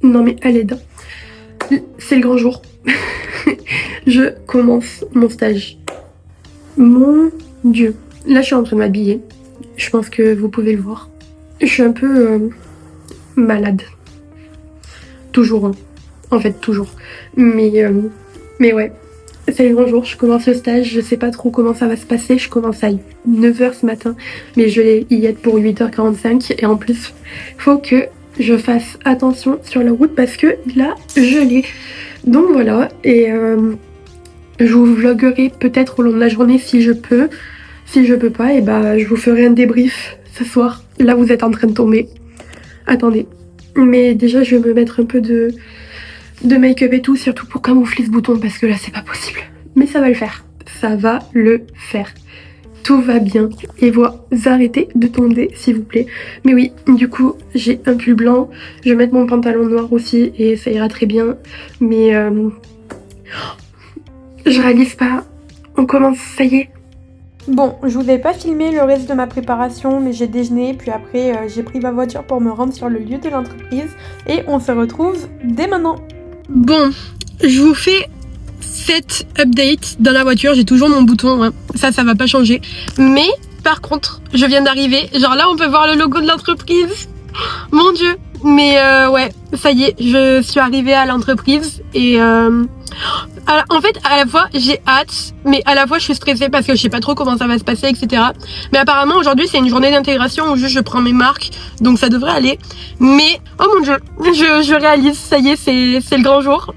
Non mais à l'aide. C'est le grand jour. Je commence mon stage. Mon Dieu. Là, je suis en train de m'habiller. Je pense que vous pouvez le voir. Je suis un peu malade. Toujours. Hein. En fait, toujours. Mais ouais. C'est le grand jour. Je commence le stage. Je sais pas trop comment ça va se passer. Je commence à 9h ce matin. Mais je vais y être pour 8h45. Et en plus, faut que je fasse attention sur la route parce que là, je l'ai. Donc voilà. Et je vous vloguerai peut-être au long de la journée si je peux. Si je peux pas, et bah je vous ferai un débrief ce soir. Là vous êtes en train de tomber. Attendez. Mais déjà je vais me mettre un peu de make-up et tout, surtout pour camoufler ce bouton parce que là c'est pas possible. Mais ça va le faire. Ça va le faire. Tout va bien. Et vous arrêtez de tomber s'il vous plaît. Mais oui, du coup j'ai un pull blanc. Je vais mettre mon pantalon noir aussi et ça ira très bien. Mais je réalise pas. On commence, ça y est. Bon, je vous ai pas filmé le reste de ma préparation, mais j'ai déjeuné, puis après j'ai pris ma voiture pour me rendre sur le lieu de l'entreprise et on se retrouve dès maintenant. Bon, je vous fais cette update dans la voiture, j'ai toujours mon bouton, hein. Ça va pas changer. Mais par contre, je viens d'arriver, genre là on peut voir le logo de l'entreprise. Mon Dieu, mais ouais, ça y est, je suis arrivée à l'entreprise et en fait, à la fois j'ai hâte, mais à la fois je suis stressée parce que je sais pas trop comment ça va se passer, etc. Mais apparemment aujourd'hui c'est une journée d'intégration où juste je prends mes marques, donc ça devrait aller. Mais oh mon Dieu, je réalise, ça y est, c'est le grand jour.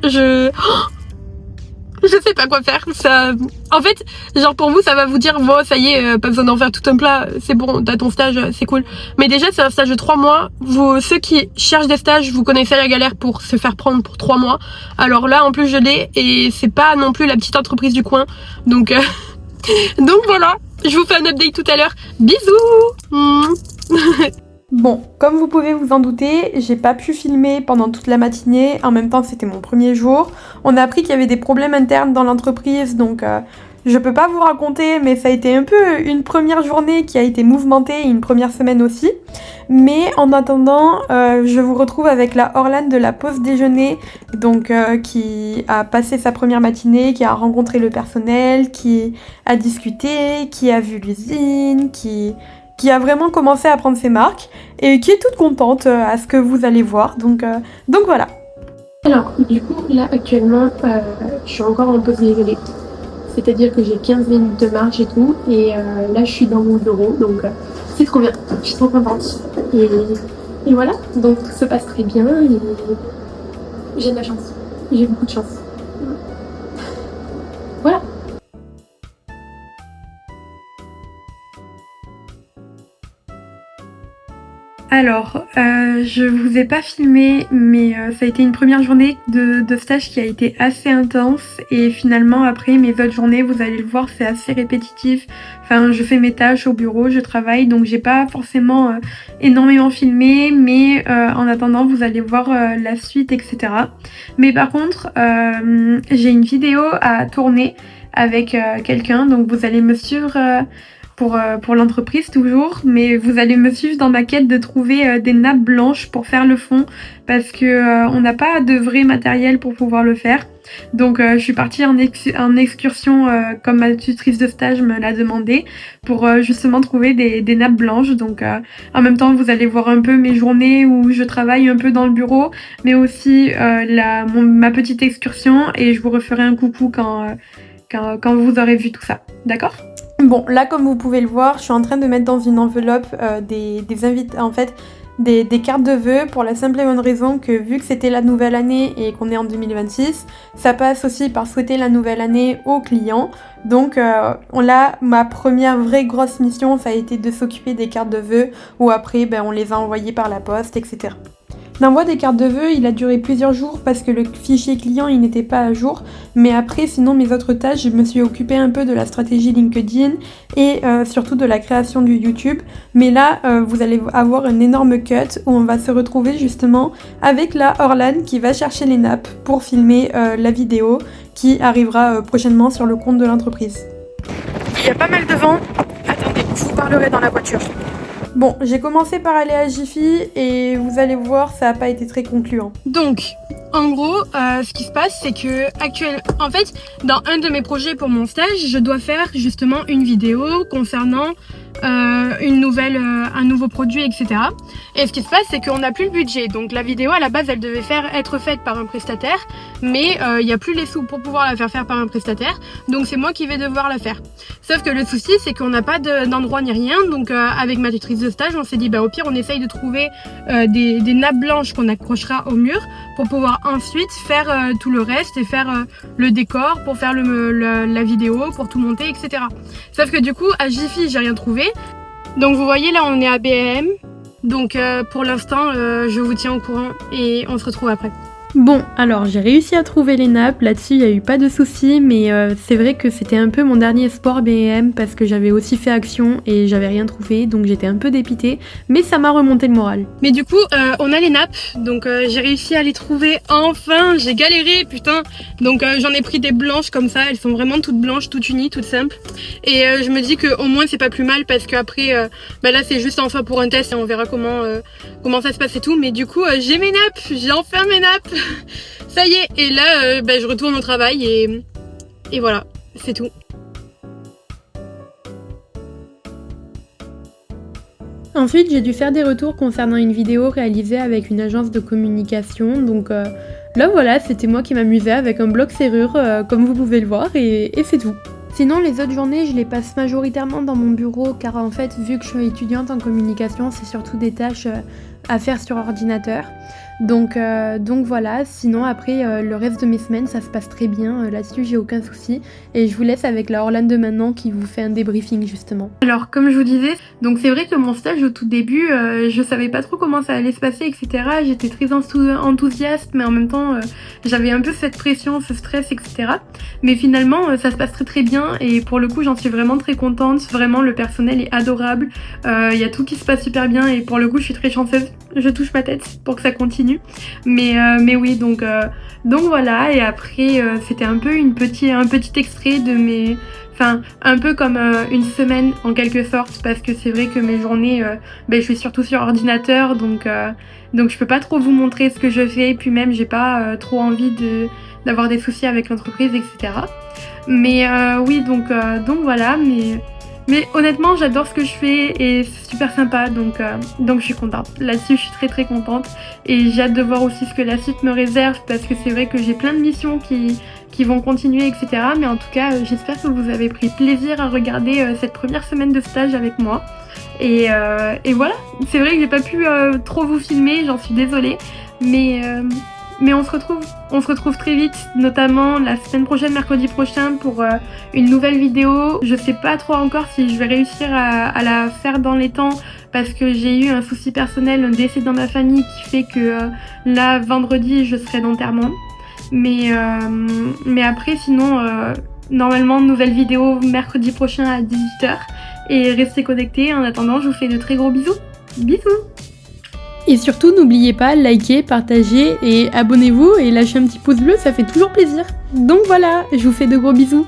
Je sais pas quoi faire. Ça, en fait, genre pour vous, ça va vous dire, bon, ça y est, pas besoin d'en faire tout un plat, c'est bon, t'as ton stage, c'est cool. Mais déjà, c'est un stage de 3 mois. Ceux qui cherchent des stages, vous connaissez la galère pour se faire prendre pour 3 mois. Alors là, en plus, je l'ai et c'est pas non plus la petite entreprise du coin. Donc, donc voilà, je vous fais un update tout à l'heure. Bisous. Bon, comme vous pouvez vous en douter, j'ai pas pu filmer pendant toute la matinée, en même temps c'était mon premier jour. On a appris qu'il y avait des problèmes internes dans l'entreprise, donc je peux pas vous raconter, mais ça a été un peu une première journée qui a été mouvementée et une première semaine aussi. Mais en attendant, je vous retrouve avec la Orlane de la pause déjeuner, donc qui a passé sa première matinée, qui a rencontré le personnel, qui a discuté, qui a vu l'usine, qui a vraiment commencé à prendre ses marques et qui est toute contente à ce que vous allez voir. Donc voilà. Alors, du coup, là actuellement, je suis encore en pause déjeuner. C'est-à-dire que j'ai 15 minutes de marche et tout. Et là, je suis dans mon bureau. Donc, c'est trop bien. Je suis trop contente. Et voilà. Donc, tout se passe très bien. Et j'ai de la chance. J'ai beaucoup de chance. Voilà. Alors, je vous ai pas filmé, mais ça a été une première journée de stage qui a été assez intense et finalement après mes autres journées, vous allez le voir, c'est assez répétitif. Enfin, je fais mes tâches au bureau, je travaille, donc j'ai pas forcément énormément filmé, mais en attendant, vous allez voir la suite, etc. Mais par contre, j'ai une vidéo à tourner avec quelqu'un, donc vous allez me suivre pour l'entreprise toujours, mais vous allez me suivre dans ma quête de trouver des nappes blanches pour faire le fond parce que on n'a pas de vrai matériel pour pouvoir le faire. Donc je suis partie en excursion comme ma tutrice de stage me l'a demandé pour justement trouver des nappes blanches. Donc en même temps vous allez voir un peu mes journées où je travaille un peu dans le bureau, mais aussi ma petite excursion et je vous referai un coucou quand vous aurez vu tout ça. D'accord ? Bon, là comme vous pouvez le voir, je suis en train de mettre dans une enveloppe des invités, en fait, des cartes de vœux pour la simple et bonne raison que vu que c'était la nouvelle année et qu'on est en 2026, ça passe aussi par souhaiter la nouvelle année aux clients. Donc ma première vraie grosse mission, ça a été de s'occuper des cartes de vœux où après on les a envoyées par la poste, etc. L'envoi des cartes de vœux, il a duré plusieurs jours parce que le fichier client, il n'était pas à jour. Mais après, sinon, mes autres tâches, je me suis occupée un peu de la stratégie LinkedIn et surtout de la création du YouTube. Mais là, vous allez avoir un énorme cut où on va se retrouver justement avec la Orlane qui va chercher les nappes pour filmer la vidéo qui arrivera prochainement sur le compte de l'entreprise. Il y a pas mal de vent. Attendez, je vous parlerai dans la voiture. Bon, j'ai commencé par aller à Jiffy et vous allez voir, ça n'a pas été très concluant. Donc, en gros, ce qui se passe, c'est que en fait, dans un de mes projets pour mon stage, je dois faire justement une vidéo concernant un nouveau produit, etc. Et ce qui se passe, c'est qu'on n'a plus le budget. Donc la vidéo, à la base, elle devait être faite par un prestataire, mais il n'y a plus les sous pour pouvoir la faire par un prestataire. Donc c'est moi qui vais devoir la faire. Sauf que le souci, c'est qu'on n'a pas d'endroit ni rien. Donc avec ma tutrice de stage, on s'est dit, bah au pire, on essaye de trouver des nappes blanches qu'on accrochera au mur pour pouvoir ensuite faire tout le reste et faire le décor pour faire la vidéo, pour tout monter, etc. Sauf que du coup, à Jiffy, j'ai rien trouvé. Donc vous voyez, là, on est à BM. Donc pour l'instant, je vous tiens au courant et on se retrouve après. Bon, alors j'ai réussi à trouver les nappes, là-dessus il n'y a eu pas de soucis, mais c'est vrai que c'était un peu mon dernier espoir BM parce que j'avais aussi fait action et j'avais rien trouvé, donc j'étais un peu dépitée, mais ça m'a remonté le moral. Mais du coup, on a les nappes, donc j'ai réussi à les trouver enfin, j'ai galéré, putain. Donc j'en ai pris des blanches comme ça, elles sont vraiment toutes blanches, toutes unies, toutes simples. Et je me dis que au moins c'est pas plus mal parce qu'après, là c'est juste enfin pour un test et on verra comment ça se passe et tout. Mais du coup, j'ai mes nappes, j'ai enfin mes nappes. Ça y est, et là je retourne au travail et voilà, c'est tout. Ensuite, j'ai dû faire des retours concernant une vidéo réalisée avec une agence de communication, donc là voilà, c'était moi qui m'amusais avec un bloc serrure, comme vous pouvez le voir, et c'est tout. Sinon, les autres journées, je les passe majoritairement dans mon bureau, car en fait, vu que je suis étudiante en communication, c'est surtout des tâches à faire sur ordinateur. Donc voilà, sinon après le reste de mes semaines ça se passe très bien, là-dessus j'ai aucun souci et je vous laisse avec la Orlane de maintenant qui vous fait un débriefing justement. Alors comme je vous disais, donc c'est vrai que mon stage au tout début, je savais pas trop comment ça allait se passer, etc. J'étais très enthousiaste mais en même temps j'avais un peu cette pression, ce stress, etc. Mais finalement ça se passe très très bien et pour le coup j'en suis vraiment très contente, vraiment le personnel est adorable, il y a tout qui se passe super bien et pour le coup je suis très chanceuse, je touche ma tête pour que ça continue. Mais oui, donc voilà, et après c'était un peu un petit extrait de mes... Enfin, un peu comme une semaine en quelque sorte, parce que c'est vrai que mes journées, je suis surtout sur ordinateur, donc je peux pas trop vous montrer ce que je fais, et puis même j'ai pas trop envie d'avoir des soucis avec l'entreprise, etc. Mais oui, donc voilà, mais honnêtement, j'adore ce que je fais et c'est super sympa, donc je suis contente. Là-dessus, je suis très très contente et j'ai hâte de voir aussi ce que la suite me réserve parce que c'est vrai que j'ai plein de missions qui vont continuer, etc. Mais en tout cas, j'espère que vous avez pris plaisir à regarder cette première semaine de stage avec moi. Et voilà, c'est vrai que j'ai pas pu trop vous filmer, j'en suis désolée, mais on se retrouve très vite, notamment la semaine prochaine, mercredi prochain, pour une nouvelle vidéo. Je sais pas trop encore si je vais réussir à la faire dans les temps parce que j'ai eu un souci personnel, un décès dans ma famille qui fait que là, vendredi, je serai d'enterrement. Mais après, sinon, normalement, nouvelle vidéo mercredi prochain à 18h. Et restez connectés. En attendant, je vous fais de très gros bisous. Bisous! Et surtout, n'oubliez pas, likez, partagez et abonnez-vous et lâchez un petit pouce bleu, ça fait toujours plaisir. Donc voilà, je vous fais de gros bisous.